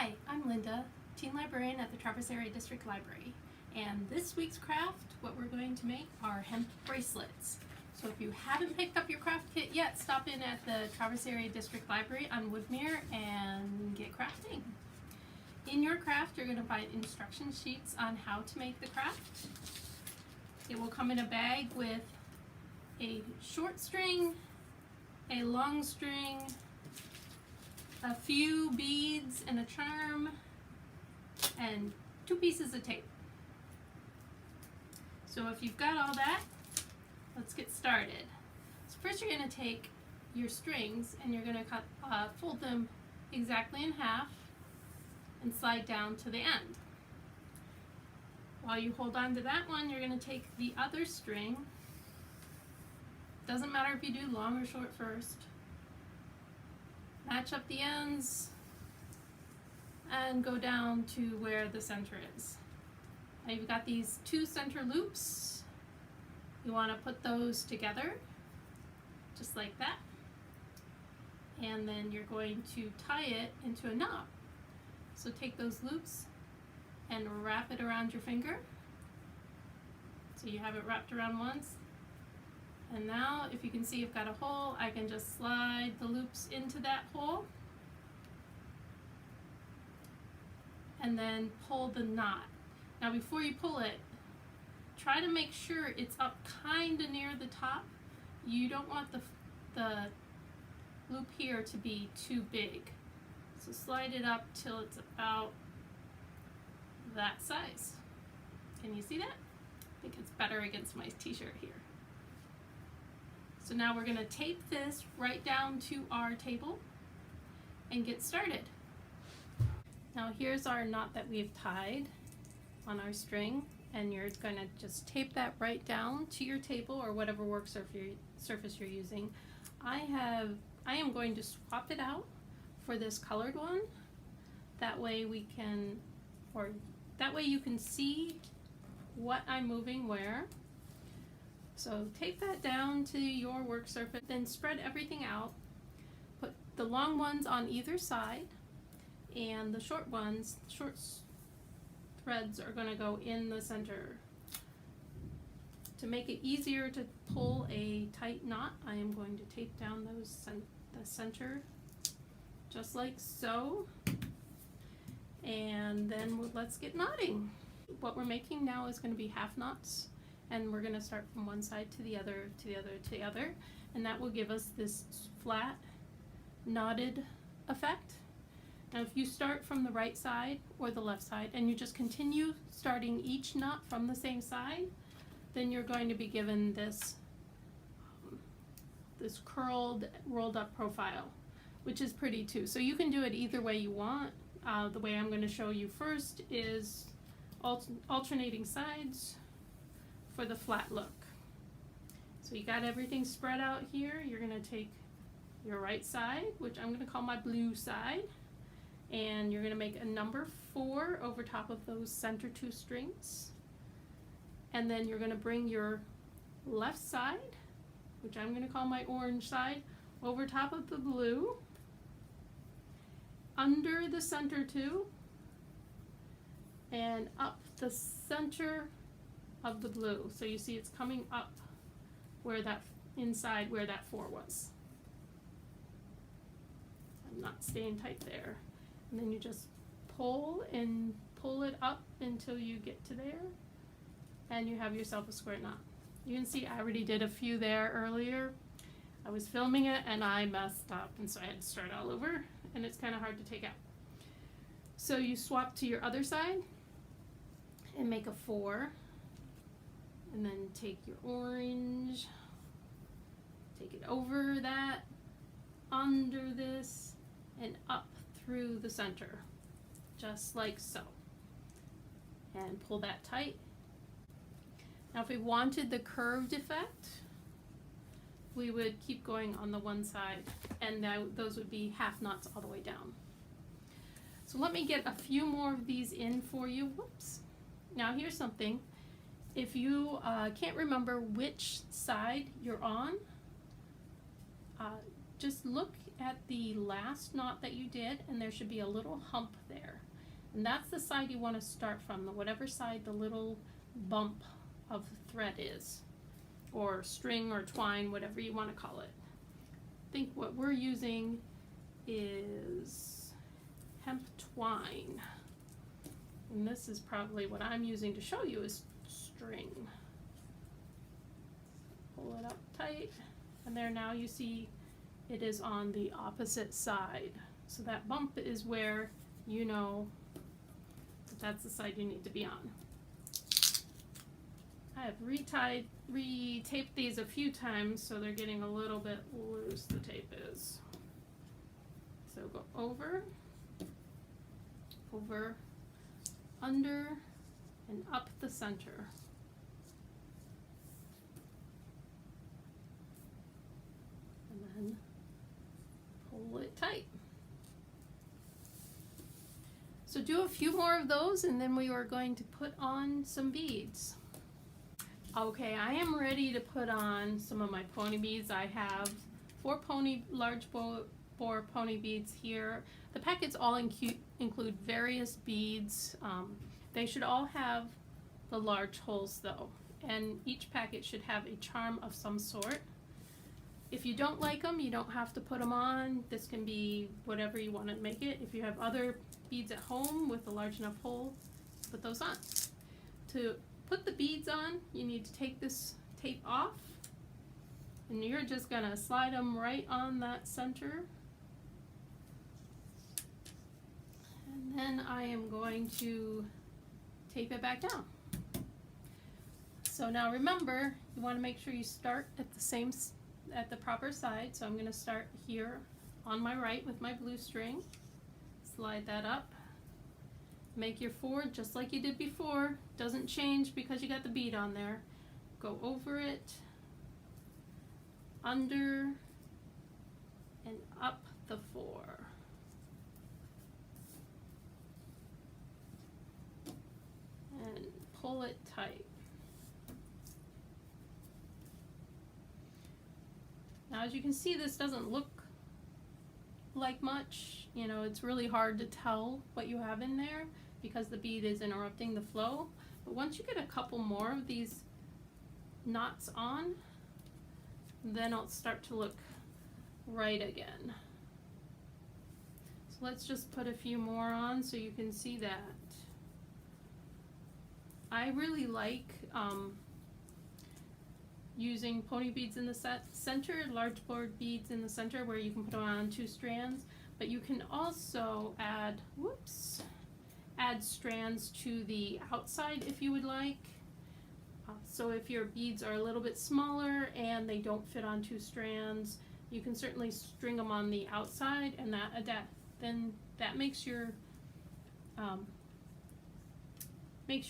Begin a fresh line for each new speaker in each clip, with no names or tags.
Hi, I'm Linda, teen librarian at the Traverse Area District Library, and this week's craft, what we're going to make are hemp bracelets. So if you haven't picked up your craft kit yet, stop in at the Traverse Area District Library on Woodmere and get crafting. In your craft, you're going to find instruction sheets on how to make the craft. It will come in a bag with a short string, a long string, a few beads and a charm, and 2 pieces of tape. So if you've got all that, let's get started. So first you're going to take your strings and you're going to fold them exactly in half and slide down to the end. While you hold on to that one, you're going to take the other string. Doesn't matter if you do long or short first. Match up the ends and go down to where the center is. Now you've got these 2 center loops. You want to put those together just like that, and then you're going to tie it into a knot. So take those loops and wrap it around your finger. So you have it wrapped around once. And now, if you can see, I've got a hole. I can just slide the loops into that hole and then pull the knot. Now, before you pull it, try to make sure it's up kind of near the top. You don't want the loop here to be too big. So slide it up till it's about that size. Can you see that? I think it's better against my t-shirt here. So now we're going to tape this right down to our table and get started. Now here's our knot that we've tied on our string, and you're going to just tape that right down to your table or whatever work surface you're using. I am going to swap it out for this colored one. That way you can see what I'm moving where. So tape that down to your work surface, then spread everything out. Put the long ones on either side, and the short threads are going to go in the center. To make it easier to pull a tight knot, I am going to tape down the center just like so, and then let's get knotting. What we're making now is going to be half knots. And we're going to start from one side to the other, to the other, to the other, and that will give us this flat, knotted effect. Now if you start from the right side or the left side, and you just continue starting each knot from the same side, then you're going to be given this curled, rolled up profile, which is pretty too. So you can do it either way you want. The way I'm going to show you first is alternating sides for the flat look. So you got everything spread out here. You're going to take your right side, which I'm going to call my blue side, and you're going to make a number 4 over top of those center 2 strings. And then you're going to bring your left side, which I'm going to call my orange side, over top of the blue, under the center 2, and up the center of the blue. So you see it's coming up where that inside where that 4 was. I'm not staying tight there. And then you just pull it up until you get to there, and you have yourself a square knot. You can see I already did a few there earlier. I was filming it and I messed up, and so I had to start all over, and it's kind of hard to take out. So you swap to your other side and make a 4. And then take your orange, take it over that, under this, and up through the center, just like so. And pull that tight. Now if we wanted the curved effect, we would keep going on the one side, and those would be half knots all the way down. So let me get a few more of these in for you. Whoops. Now here's something. If you can't remember which side you're on, just look at the last knot that you did, and there should be a little hump there. And that's the side you want to start from, whatever side the little bump of thread is, or string or twine, whatever you want to call it. I think what we're using is hemp twine. And this is probably what I'm using to show you is string. Pull it up tight, and there now you see it is on the opposite side. So that bump is where you know that that's the side you need to be on. I have retaped these a few times, so they're getting a little bit loose, the tape is. So go over, over, under, and up the center. And then pull it tight. So do a few more of those, and then we are going to put on some beads. Okay, I am ready to put on some of my pony beads. I have 4 large bore pony beads here. The packets all include various beads. They should all have the large holes though, and each packet should have a charm of some sort. If you don't like them, you don't have to put them on. This can be whatever you want to make it. If you have other beads at home with a large enough hole, put those on. To put the beads on, you need to take this tape off, and you're just gonna slide them right on that center. And then I am going to tape it back down. So now remember, you want to make sure you start at the proper side. So I'm going to start here on my right with my blue string. Slide that up. Make your 4 just like you did before. Doesn't change because you got the bead on there. Go over it, under, and up the 4. And pull it tight. Now as you can see, this doesn't look like much. You know, it's really hard to tell what you have in there because the bead is interrupting the flow. But once you get a couple more of these knots on, then it'll start to look right again. So let's just put a few more on so you can see that. I really like using pony beads in the center, large board beads in the center where you can put them on 2 strands, but you can also add strands to the outside if you would like. So if your beads are a little bit smaller and they don't fit on 2 strands, you can certainly string them on the outside, and that makes your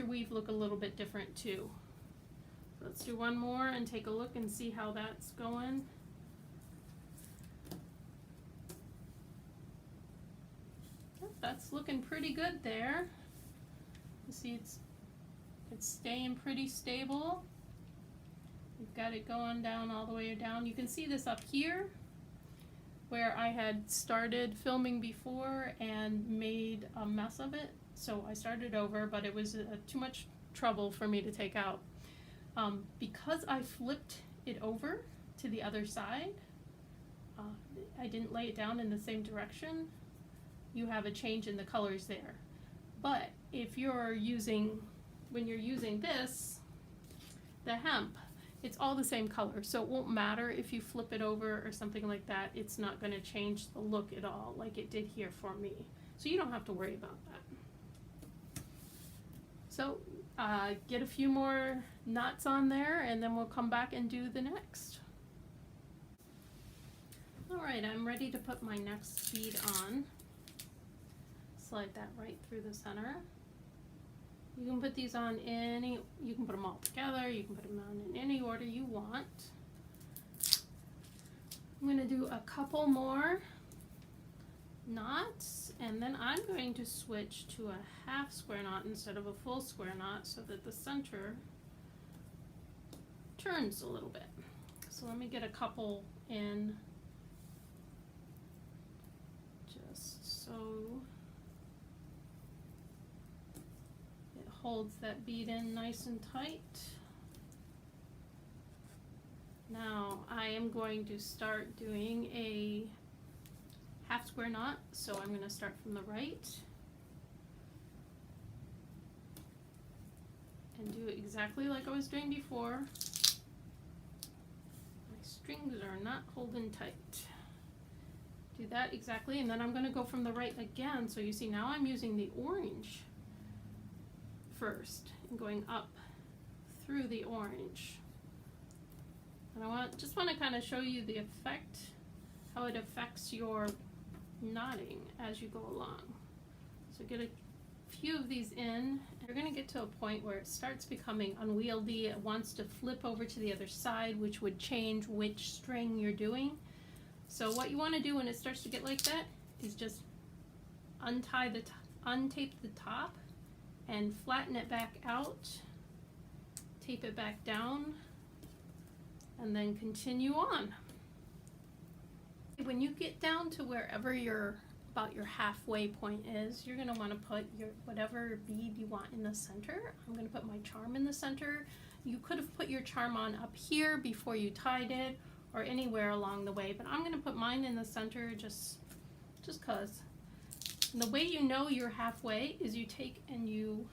weave look a little bit different too. So let's do one more and take a look and see how that's going. That's looking pretty good there. You see it's staying pretty stable. We've got it going down all the way down. You can see this up here where I had started filming before and made a mess of it. So I started over, but it was too much trouble for me to take out. Because I flipped it over to the other side, I didn't lay it down in the same direction. You have a change in the colors there. But if when you're using this, the hemp, it's all the same color, so it won't matter if you flip it over or something like that. It's not going to change the look at all like it did here for me. So you don't have to worry about that. So get a few more knots on there, and then we'll come back and do the next. Alright, I'm ready to put my next bead on. Slide that right through the center. You can put these on you can put them all together, you can put them on in any order you want. I'm going to do a couple more knots, and then I'm going to switch to a half square knot instead of a full square knot so that the center turns a little bit. So let me get a couple in holds that bead in nice and tight. Now I am going to start doing a half square knot, so I'm going to start from the right and do it exactly like I was doing before. My strings are not holding tight. Do that exactly, and then I'm going to go from the right again. So you see now I'm using the orange first and going up through the orange. And I just want to kind of show you the effect, how it affects your knotting as you go along. So get a few of these in. You're going to get to a point where it starts becoming unwieldy. It wants to flip over to the other side, which would change which string you're doing. So what you want to do when it starts to get like that is just untape the top and flatten it back out, tape it back down, and then continue on. When you get down to wherever about your halfway point is, you're going to want to put your whatever bead you want in the center. I'm going to put my charm in the center. You could have put your charm on up here before you tied it, or anywhere along the way, but I'm going to put mine in the center just cause. And the way you know you're halfway is you take and you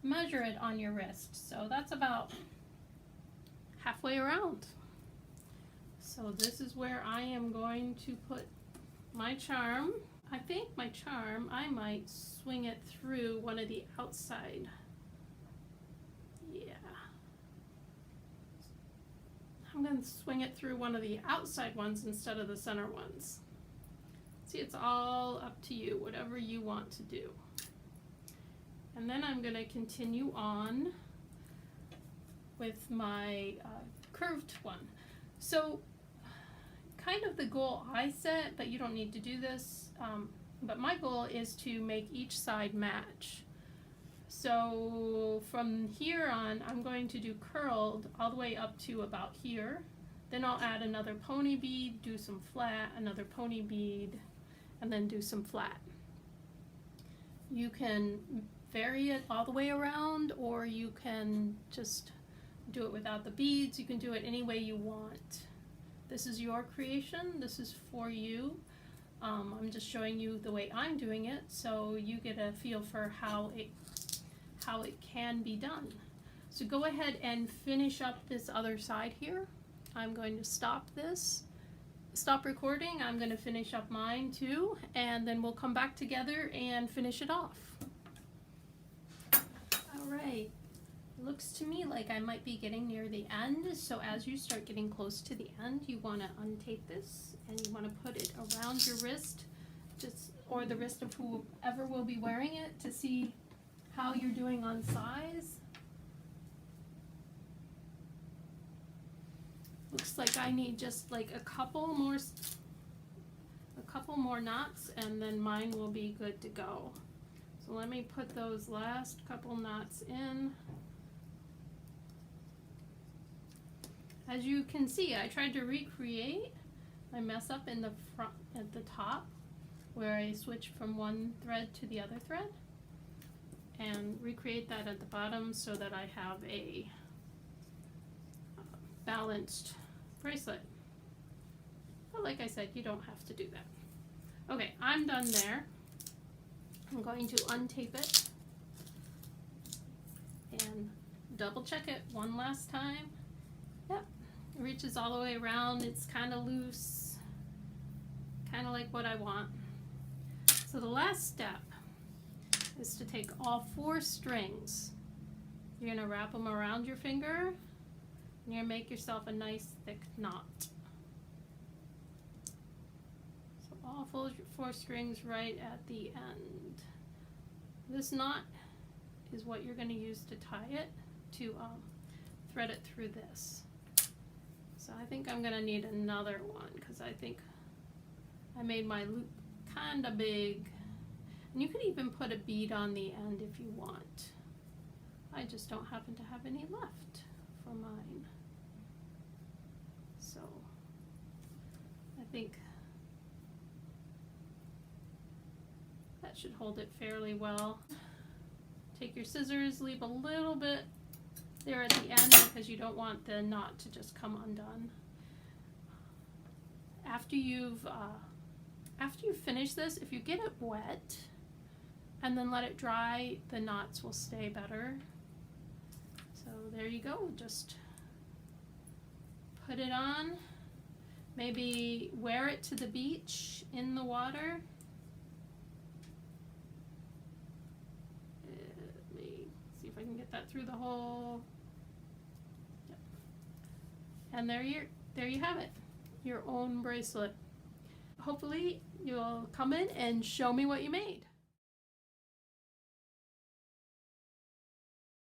measure it on your wrist. So that's about halfway around. So this is where I am going to put my charm. I think my charm, I might swing it through one of the outside. Yeah. I'm going to swing it through one of the outside ones instead of the center ones. See, it's all up to you, whatever you want to do. And then I'm going to continue on with my curved one. So kind of the goal I set, but you don't need to do this, but my goal is to make each side match. So from here on, I'm going to do curled all the way up to about here. Then I'll add another pony bead, do some flat, another pony bead, and then do some flat. You can vary it all the way around, or you can just do it without the beads. You can do it any way you want. This is your creation. This is for you. I'm just showing you the way I'm doing it, so you get a feel for how it can be done. So go ahead and finish up this other side here. I'm going to stop recording. I'm going to finish up mine too, and then we'll come back together and finish it off. All right. Looks to me like I might be getting near the end, so as you start getting close to the end, you want to untape this and you want to put it around your wrist, or the wrist of whoever will be wearing it, to see how you're doing on size. Looks like I need just like a couple more knots, and then mine will be good to go. So let me put those last couple knots in. As you can see, I tried to recreate my mess up in the front at the top, where I switched from one thread to the other thread, and recreate that at the bottom so that I have a balanced bracelet. But like I said, you don't have to do that. Okay, I'm done there. I'm going to untape it and double check it one last time. Yep, it reaches all the way around. It's kind of loose, kind of like what I want. So the last step is to take all 4 strings. You're going to wrap them around your finger, and you're going to make yourself a nice thick knot. So all 4 strings right at the end. This knot is what you're going to use to tie it, to thread it through this. So I think I'm going to need another one, because I think I made my loop kind of big. And you could even put a bead on the end if you want. I just don't happen to have any left for mine. So I think that should hold it fairly well. take your scissors, leave a little bit there at the end because you don't want the knot to just come undone. After you've finished this, if you get it wet and then let it dry, the knots will stay better. So there you go, just put it on. Maybe wear it to the beach in the water. Let me see if I can get that through the hole. Yep. And there you have it, your own bracelet. Hopefully you'll come in and show me what you made.